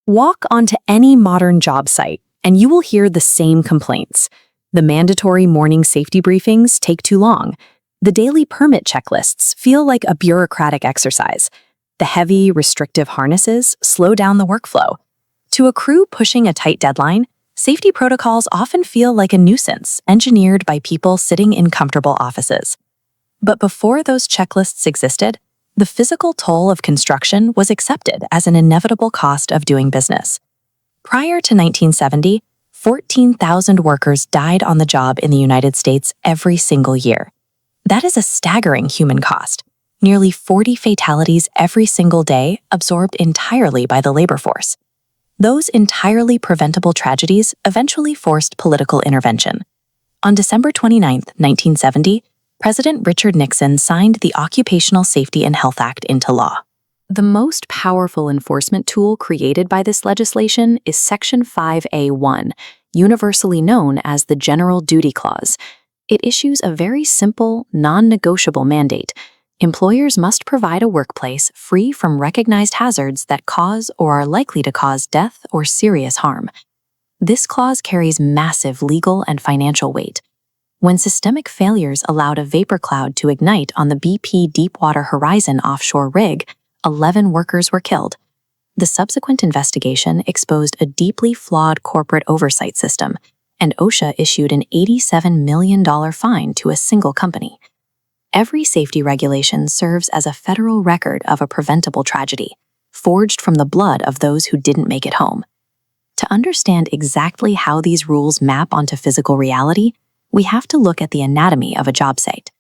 Walk onto any modern job site, and you will hear the same complaints. The mandatory morning safety briefings take too long. The daily permit checklists feel like a bureaucratic exercise. The heavy, restrictive harnesses slow down the workflow. To a crew pushing a tight deadline, safety protocols often feel like a nuisance engineered by people sitting in comfortable offices. But before those checklists existed, the physical toll of construction was accepted as an inevitable cost of doing business. Prior to 1970, 14,000 workers died on the job in the United States every single year. That is a staggering human cost. Nearly 40 fatalities every single day absorbed entirely by the labor force. Those entirely preventable tragedies eventually forced political intervention. On December 29, 1970, President Richard Nixon signed the Occupational Safety and Health Act into law. The most powerful enforcement tool created by this legislation is Section 5A1, universally known as the General Duty Clause. It issues a very simple, non-negotiable mandate. Employers must provide a workplace free from recognized hazards that cause or are likely to cause death or serious harm. This clause carries massive legal and financial weight. When systemic failures allowed a vapor cloud to ignite on the BP Deepwater Horizon offshore rig, 11 workers were killed. The subsequent investigation exposed a deeply flawed corporate oversight system, and OSHA issued an $87 million fine to a single company. Every safety regulation serves as a federal record of a preventable tragedy, forged from the blood of those who didn't make it home. To understand exactly how these rules map onto physical reality, we have to look at the anatomy of a job site.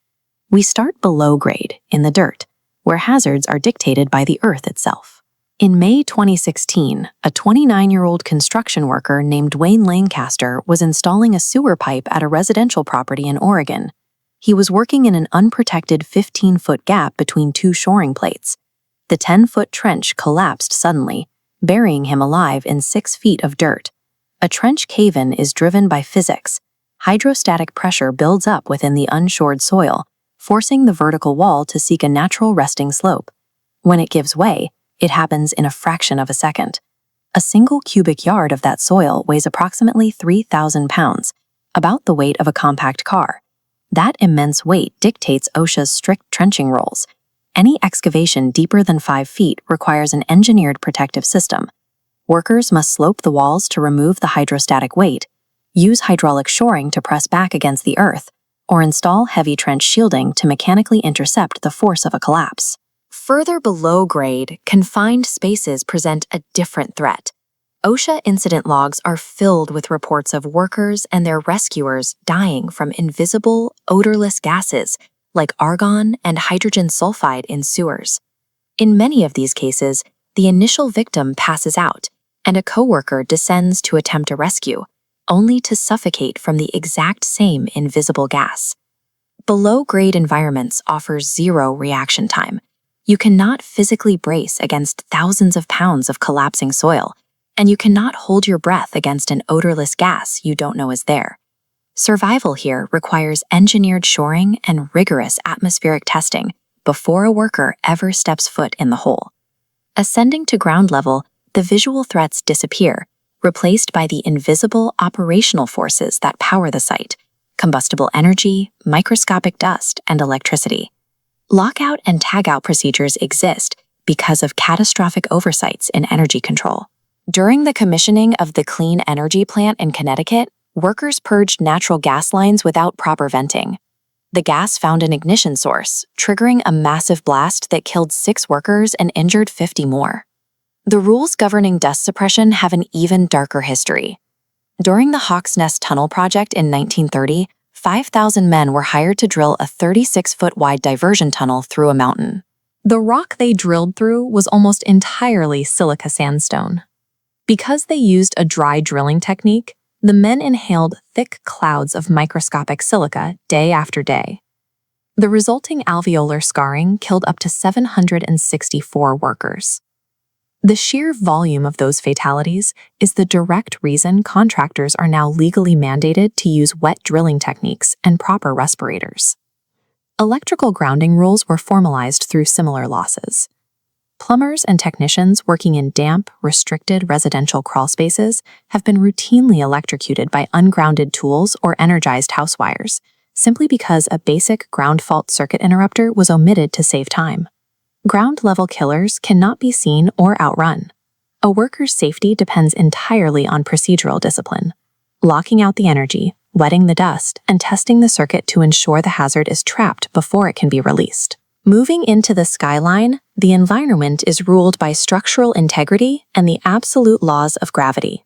We start below grade, in the dirt, where hazards are dictated by the earth itself. In May 2016, a 29-year-old construction worker named Dwayne Lancaster was installing a sewer pipe at a residential property in Oregon. He was working in an unprotected 15-foot gap between two shoring plates. The 10-foot trench collapsed suddenly, burying him alive in 6 feet of dirt. A trench cave-in is driven by physics. Hydrostatic pressure builds up within the unshored soil, forcing the vertical wall to seek a natural resting slope. When it gives way, it happens in a fraction of a second. A single cubic yard of that soil weighs approximately 3,000 pounds, about the weight of a compact car. That immense weight dictates OSHA's strict trenching rules. Any excavation deeper than 5 feet requires an engineered protective system. Workers must slope the walls to remove the hydrostatic weight, use hydraulic shoring to press back against the earth, or install heavy trench shielding to mechanically intercept the force of a collapse. Further below grade, confined spaces present a different threat. OSHA incident logs are filled with reports of workers and their rescuers dying from invisible, odorless gases like argon and hydrogen sulfide in sewers. In many of these cases, the initial victim passes out, and a coworker descends to attempt a rescue, only to suffocate from the exact same invisible gas. Below-grade environments offer zero reaction time. You cannot physically brace against thousands of pounds of collapsing soil, and you cannot hold your breath against an odorless gas you don't know is there. Survival here requires engineered shoring and rigorous atmospheric testing before a worker ever steps foot in the hole. Ascending to ground level, the visual threats disappear, replaced by the invisible operational forces that power the site: combustible energy, microscopic dust, and electricity. Lockout and tagout procedures exist because of catastrophic oversights in energy control. During the commissioning of the Clean Energy Plant in Connecticut, workers purged natural gas lines without proper venting. The gas found an ignition source, triggering a massive blast that killed 6 workers and injured 50 more. The rules governing dust suppression have an even darker history. During the Hawk's Nest Tunnel project in 1930, 5,000 men were hired to drill a 36-foot-wide diversion tunnel through a mountain. The rock they drilled through was almost entirely silica sandstone. Because they used a dry drilling technique, the men inhaled thick clouds of microscopic silica day after day. The resulting alveolar scarring killed up to 764 workers. The sheer volume of those fatalities is the direct reason contractors are now legally mandated to use wet drilling techniques and proper respirators. Electrical grounding rules were formalized through similar losses. Plumbers and technicians working in damp, restricted residential crawl spaces have been routinely electrocuted by ungrounded tools or energized house wires, simply because a basic ground fault circuit interrupter was omitted to save time. Ground-level killers cannot be seen or outrun. A worker's safety depends entirely on procedural discipline. Locking out the energy, wetting the dust, and testing the circuit to ensure the hazard is trapped before it can be released. Moving into the skyline, the environment is ruled by structural integrity and the absolute laws of gravity.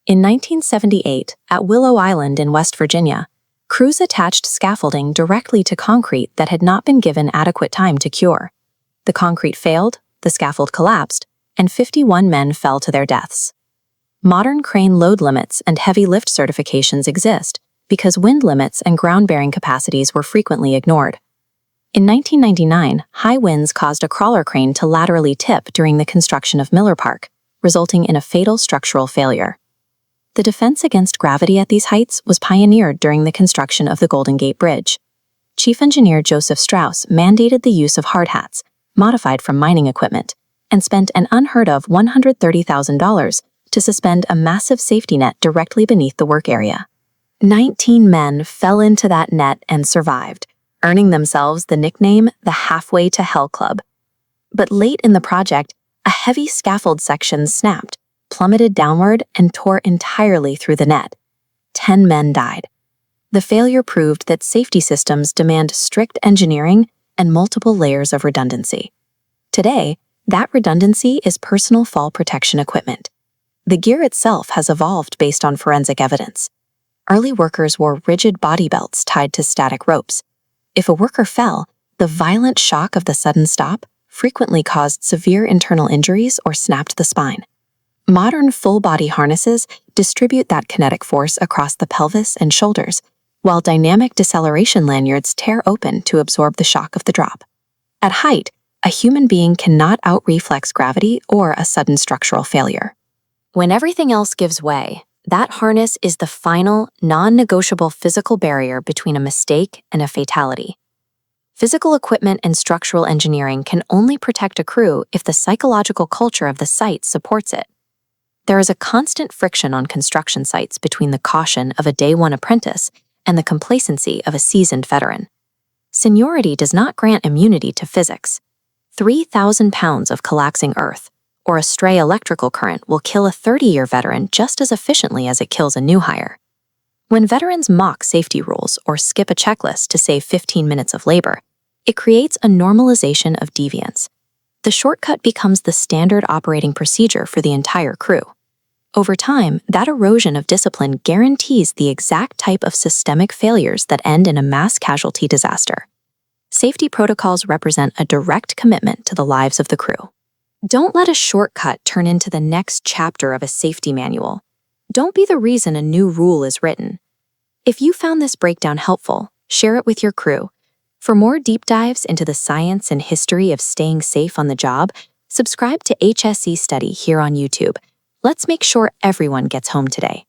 In 1978, at Willow Island in West Virginia, crews attached scaffolding directly to concrete that had not been given adequate time to cure. The concrete failed, the scaffold collapsed, and 51 men fell to their deaths. Modern crane load limits and heavy lift certifications exist because wind limits and ground-bearing capacities were frequently ignored. In 1999, high winds caused a crawler crane to laterally tip during the construction of Miller Park, resulting in a fatal structural failure. The defense against gravity at these heights was pioneered during the construction of the Golden Gate Bridge. Chief Engineer Joseph Strauss mandated the use of hard hats, modified from mining equipment, and spent an unheard-of $130,000 to suspend a massive safety net directly beneath the work area. 19 men fell into that net and survived, earning themselves the nickname the Halfway to Hell Club. But late in the project, a heavy scaffold section snapped, plummeted downward, and tore entirely through the net. 10 men died. The failure proved that safety systems demand strict engineering and multiple layers of redundancy. Today, that redundancy is personal fall protection equipment. The gear itself has evolved based on forensic evidence. Early workers wore rigid body belts tied to static ropes. If a worker fell, the violent shock of the sudden stop frequently caused severe internal injuries or snapped the spine. Modern full-body harnesses distribute that kinetic force across the pelvis and shoulders, while dynamic deceleration lanyards tear open to absorb the shock of the drop. At height, a human being cannot out-reflex gravity or a sudden structural failure. When everything else gives way, that harness is the final, non-negotiable physical barrier between a mistake and a fatality. Physical equipment and structural engineering can only protect a crew if the psychological culture of the site supports it. There is a constant friction on construction sites between the caution of a day-one apprentice and the complacency of a seasoned veteran. Seniority does not grant immunity to physics. 3,000 pounds of collapsing earth or a stray electrical current will kill a 30-year veteran just as efficiently as it kills a new hire. When veterans mock safety rules or skip a checklist to save 15 minutes of labor, it creates a normalization of deviance. The shortcut becomes the standard operating procedure for the entire crew. Over time, that erosion of discipline guarantees the exact type of systemic failures that end in a mass casualty disaster. Safety protocols represent a direct commitment to the lives of the crew. Don't let a shortcut turn into the next chapter of a safety manual. Don't be the reason a new rule is written. If you found this breakdown helpful, share it with your crew. For more deep dives into the science and history of staying safe on the job, subscribe to HSEstudy here on YouTube. Let's make sure everyone gets home today.